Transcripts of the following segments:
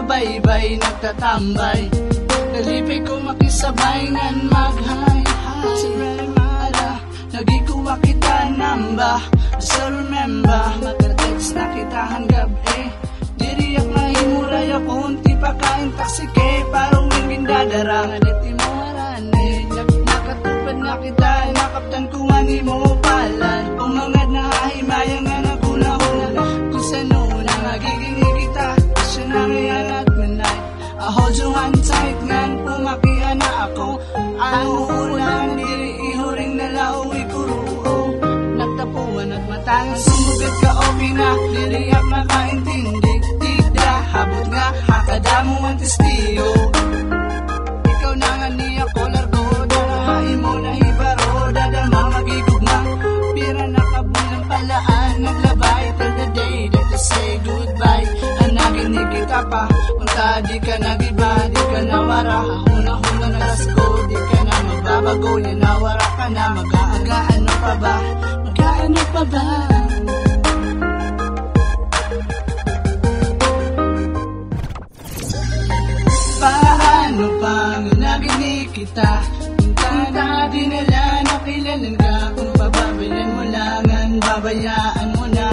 babaybay nagtatambay. Nalipay ko makisabay ngan maghay. Siyempre mala, nagikuha kita namba. So remember, magka-text na kita hanggang diriyak na himuray akong ti paka-intoxicate. Parang wingin dadara naliti mo harani. Nakatupad na kita, nakaptan ko ani mo palan. Umangad na hahimayang nga naguna-una. Kung saan una magiging kita, siya na ngayon at manay. I hold your hand tight ngan pumakian na ako. Ang uulang diri ihuring nalawi kuruo. Nagtapuan at matangang sumugat ka okay na. Diriyak makaintindi, tida habot nga hakadamo ang testigo. Ikaw na nga niya ko largo, darahain mo na hibaro, dadama magigugma. Pira nakabulang palaan, naglabay till the day that I say goodbye. Anagin ni kita pa, unta di ka nagiba, di ka nawara. Huna-huna na lasko, di ka na magbabago. Yan nawara ka na, mag-aagaan pa ba? Mag-aano pa ba? Paano pang naginig kita? Punta di nila nakilalan ka. Kung pababayan mo langan, babayaan mo na.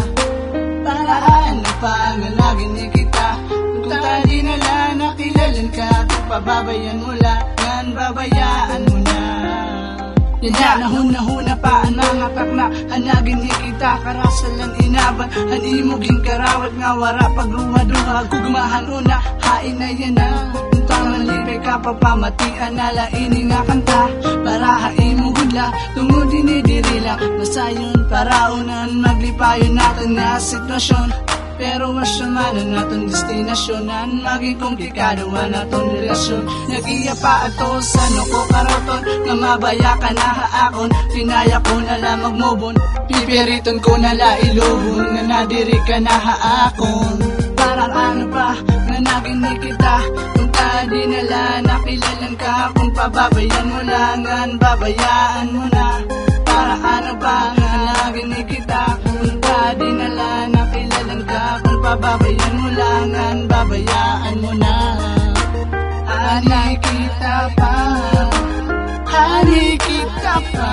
Paano pang naginig kita? Punta di nila nakilalan ka. Kung pababayan mo langan, babayaan mo na. Yan na, nahuna-huna pa ang mga takna. Hanagin ni kita, karasalan inaban. Hanimuging karawat nga wara pagrumaduha. Kugmahan una, hain na yan na. Untangan lipay ka papamatian na laini nga kanta. Para hain mo gudla, tungod dinidirila. Masayon para unan, maglipayon natin nga sitwasyon. Pero masyamanan naton destinasyunan. Maging komplikado man naton relasyon. Nag-iya pa ato sa nuko karoton. Nga mabaya ka na haakon. Pinaya ko na lang magmubon. Pipiriton ko na la ilubon. Nga nadiri ka na haakon. Parang ano pa nga naginig kita. Punta di nala nakilalan ka. Kung pababayan mo langan, babayaan mo na. Parang ano pa nga naginig kita. Punta di nala nakilalan ka. Kung pababayan mo langan, babayaan mo na. Hani kita pa, hani kita pa.